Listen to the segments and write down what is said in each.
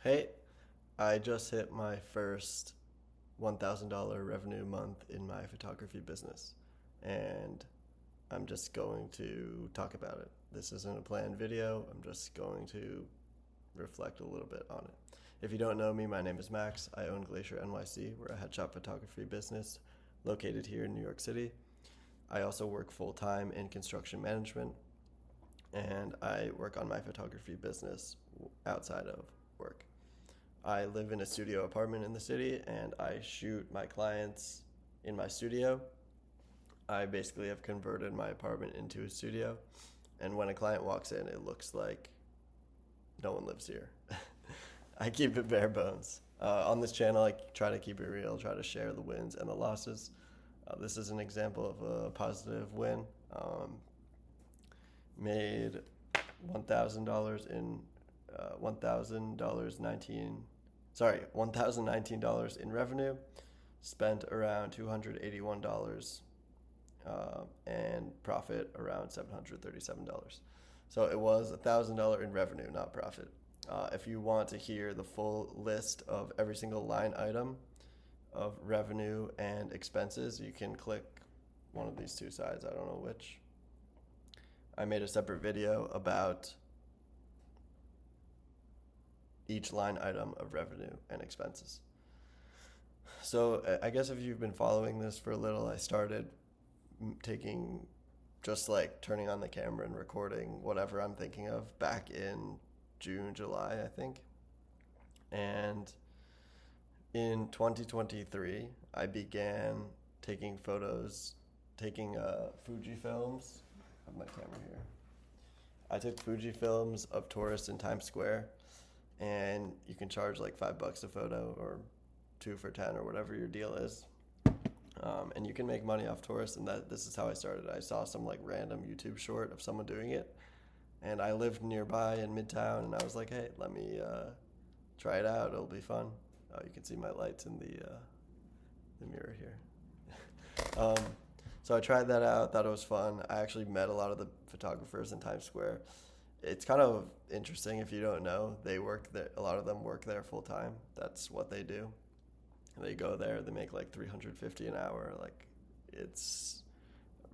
Hey, I just hit my first $1,000 revenue month in my photography business, and I'm just going to talk about it. This isn't a planned video, I'm just going to reflect a little bit on it. If you don't know me, my name is Max. I own Glacier NYC. We're a headshot photography business located here in New York City. I also work full time in construction management, and I work on my photography business outside of work. I live in a studio apartment in the city and I shoot my clients in my studio. I basically have converted my apartment into a studio. And when a client walks in, it looks like no one lives here. I keep it bare bones. On this channel, I try to keep it real, try to share the wins and the losses. This is an example of a positive win. Made $1,000 in $1,019 in revenue, spent around $281, and profit around $737. So it was $1,000 in revenue, not profit. If you want to hear the full list of every single line item of revenue and expenses, you can click one of these two sides. I don't know which. I made a separate video about each line item of revenue and expenses. So I guess if you've been following this for a little, I started taking just like turning on the camera and recording whatever I'm thinking of back in June, July, I think. And in 2023, I began taking photos, taking Fuji films. I have my camera here. I took Fuji films of tourists in Times Square, and you can charge like $5 a photo or 2 for 10 or whatever your deal is. And you can make money off tourists, and this is how I started. I saw some like random YouTube short of someone doing it, and I lived nearby in Midtown, and I was like, hey, let me try it out. It'll be fun. You can see my lights in the mirror here. So I tried that out, thought it was fun. I actually met a lot of the photographers in Times Square. It's kind of interesting if you don't know. They work there. A lot of them work there full time. That's what they do. They go there. They make like $350 an hour. Like,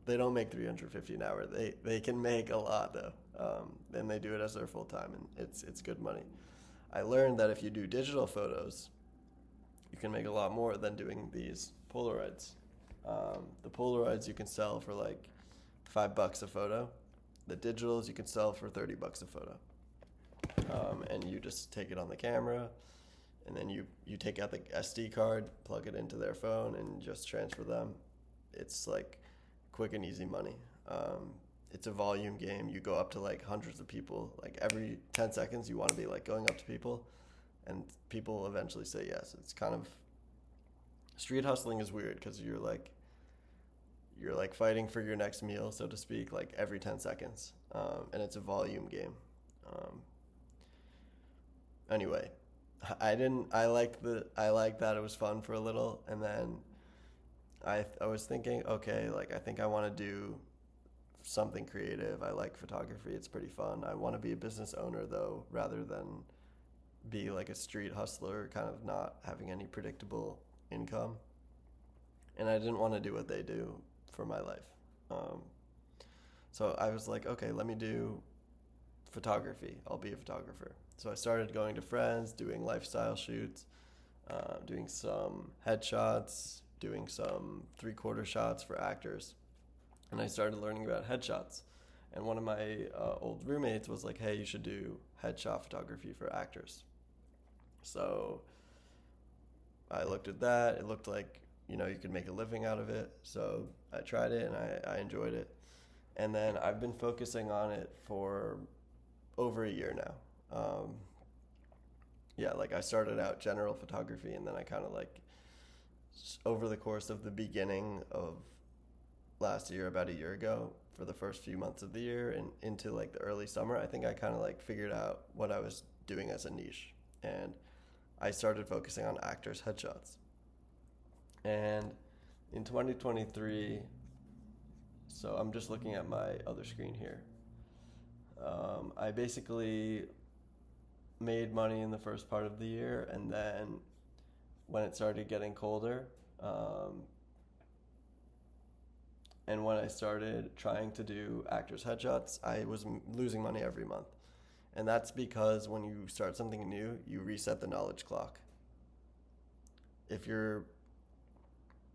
they don't make $350 an hour. They can make a lot though. And they do it as their full time, and it's good money. I learned that if you do digital photos, you can make a lot more than doing these Polaroids. The Polaroids you can sell for like $5 a photo. The digitals you can sell for $30 a photo. And you just take it on the camera, and then you take out the SD card, plug it into their phone, and just transfer them. It's like quick and easy money. It's a volume game. You go up to like hundreds of people. Like every 10 seconds, you want to be like going up to people, and people will eventually say yes. It's kind of street hustling is weird because you're like fighting for your next meal, so to speak, like every 10 seconds. And it's a volume game. Anyway, I liked that it was fun for a little, and then I was thinking, okay, like I think I want to do something creative. I like photography. It's pretty fun. I want to be a business owner though, rather than be like a street hustler, kind of not having any predictable income. And I didn't want to do what they do for my life. So I was like, okay, let me do photography. I'll be a photographer. So I started going to friends, doing lifestyle shoots, doing some headshots, doing some 3/4 shots for actors. And I started learning about headshots. And one of my old roommates was like, hey, you should do headshot photography for actors. So I looked at that. It looked like, you could make a living out of it. So I tried it, and I enjoyed it. And then I've been focusing on it for over a year now. Yeah, like I started out general photography, and then I kind of like, over the course of the beginning of last year, about a year ago, for the first few months of the year and into like the early summer, I think I kind of like figured out what I was doing as a niche. And I started focusing on actors' headshots. And in 2023, so I'm just looking at my other screen here. I basically made money in the first part of the year, and then when it started getting colder, and when I started trying to do actors headshots, I was losing money every month. And that's because when you start something new, you reset the knowledge clock. If you're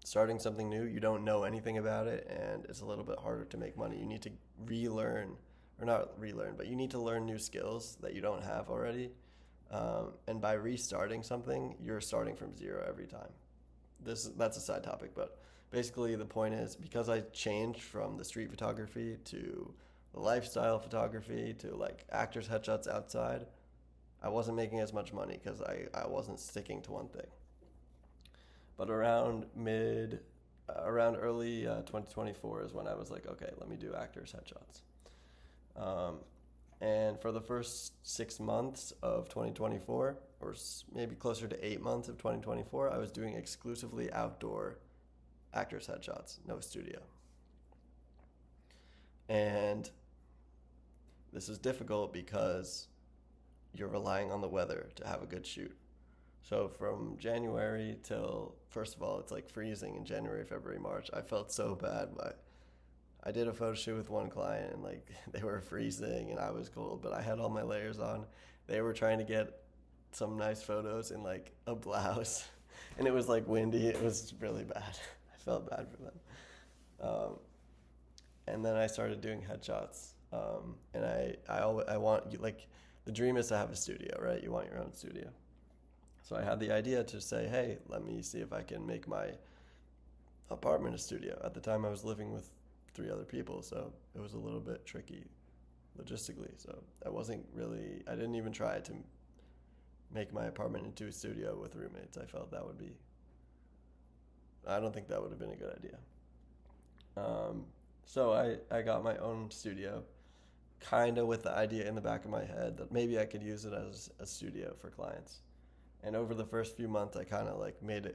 starting something new, you don't know anything about it, and it's a little bit harder to make money. You need to relearn, or not relearn, but you need to learn new skills that you don't have already. And by restarting something, you're starting from zero every time. That's a side topic, but basically the point is, because I changed from the street photography to the lifestyle photography to like actors headshots outside, I wasn't making as much money because I wasn't sticking to one thing. But around early 2024 is when I was like, okay, let me do actors headshots. And for the first 6 months of 2024, or maybe closer to 8 months of 2024, I was doing exclusively outdoor actors headshots, no studio. And this is difficult because you're relying on the weather to have a good shoot. So from January till, first of all, it's like freezing in January, February, March. I felt so bad. I did a photo shoot with one client, and like they were freezing and I was cold, but I had all my layers on. They were trying to get some nice photos in like a blouse, and it was like windy. It was really bad. I felt bad for them. And then I started doing headshots. And I want, like, the dream is to have a studio, right? You want your own studio. So I had the idea to say, hey, let me see if I can make my apartment a studio. At the time I was living with 3 other people, so it was a little bit tricky logistically. So I didn't even try to make my apartment into a studio with roommates. I felt I don't think that would have been a good idea. So I got my own studio, kind of with the idea in the back of my head that maybe I could use it as a studio for clients. And over the first few months, I kind of made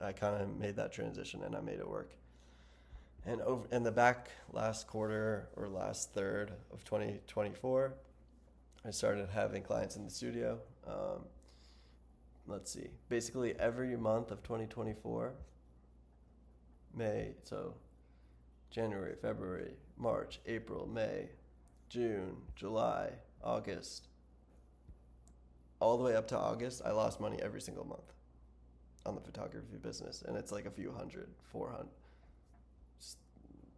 that transition, and I made it work. And in the back last quarter or last third of 2024, I started having clients in the studio. Let's see, basically every month of 2024, so January, February, March, April, May, June, July, August, all the way up to August, I lost money every single month on the photography business. And it's like a few hundred, 400,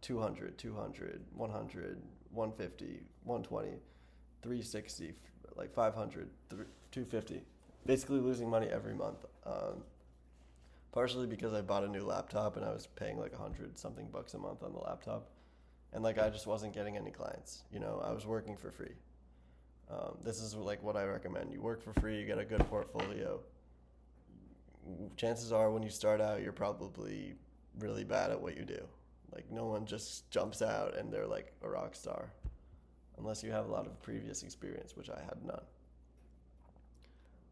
200, 100, 150, 120, 360, like 500, 250. Basically losing money every month. Partially because I bought a new laptop and I was paying like $100-something a month on the laptop. And like I just wasn't getting any clients. I was working for free. This is like what I recommend. You work for free, you get a good portfolio. Chances are when you start out, you're probably really bad at what you do. Like no one just jumps out and they're like a rock star, unless you have a lot of previous experience, which I had none.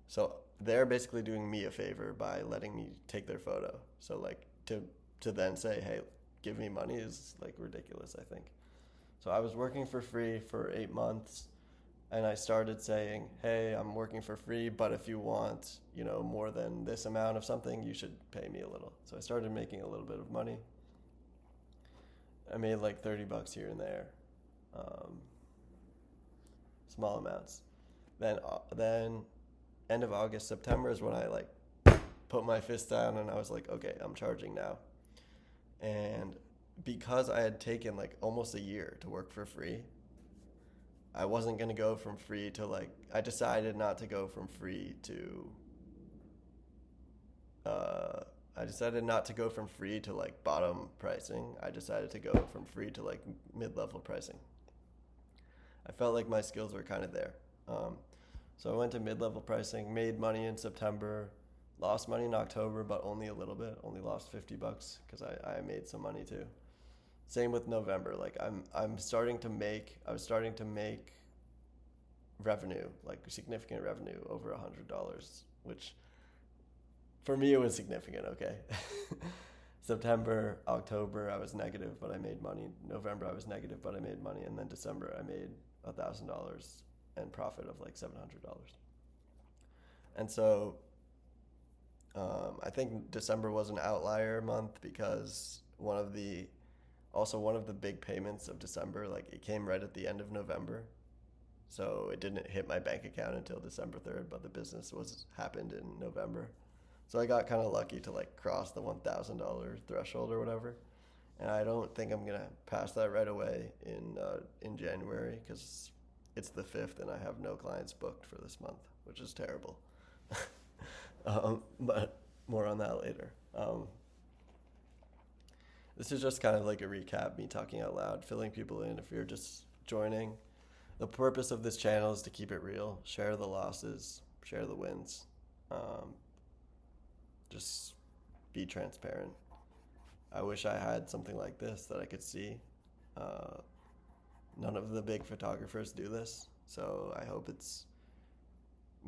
So they're basically doing me a favor by letting me take their photo. So like to then say, hey, give me money is like ridiculous, I think. So I was working for free for 8 months. And I started saying, hey, I'm working for free, but if you want, more than this amount of something, you should pay me a little. So I started making a little bit of money. I made like $30 here and there, small amounts. Then end of August, September is when I like put my fist down and I was like, okay, I'm charging now. And because I had taken like almost a year to work for free, I wasn't going to go from free to I decided not to go from free to, bottom pricing. I decided to go from free to mid-level pricing. I felt like my skills were kind of there. So I went to mid-level pricing, made money in September, lost money in October, but only a little bit, only lost $50 because I made some money too. Same with November. I was starting to make revenue, significant revenue over $100, which for me it was significant. Okay. September, October I was negative, but I made money. November I was negative, but I made money, and then December I made $1,000 and profit of $700. And so I think December was an outlier month because one of the big payments of December, like it came right at the end of November. So it didn't hit my bank account until December 3rd, but the business was happened in November. So I got kind of lucky to like cross the $1,000 threshold or whatever. And I don't think I'm gonna pass that right away in January because it's the 5th and I have no clients booked for this month, which is terrible. But more on that later. This is just kind of like a recap, me talking out loud, filling people in if you're just joining. The purpose of this channel is to keep it real, share the losses, share the wins. Just be transparent. I wish I had something like this that I could see. None of the big photographers do this, so I hope it's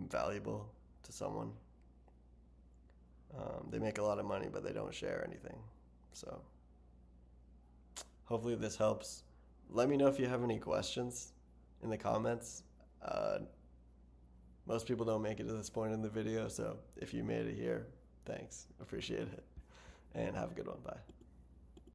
valuable to someone. They make a lot of money, but they don't share anything. So hopefully this helps. Let me know if you have any questions in the comments. Most people don't make it to this point in the video, so if you made it here, thanks. Appreciate it. And have a good one. Bye.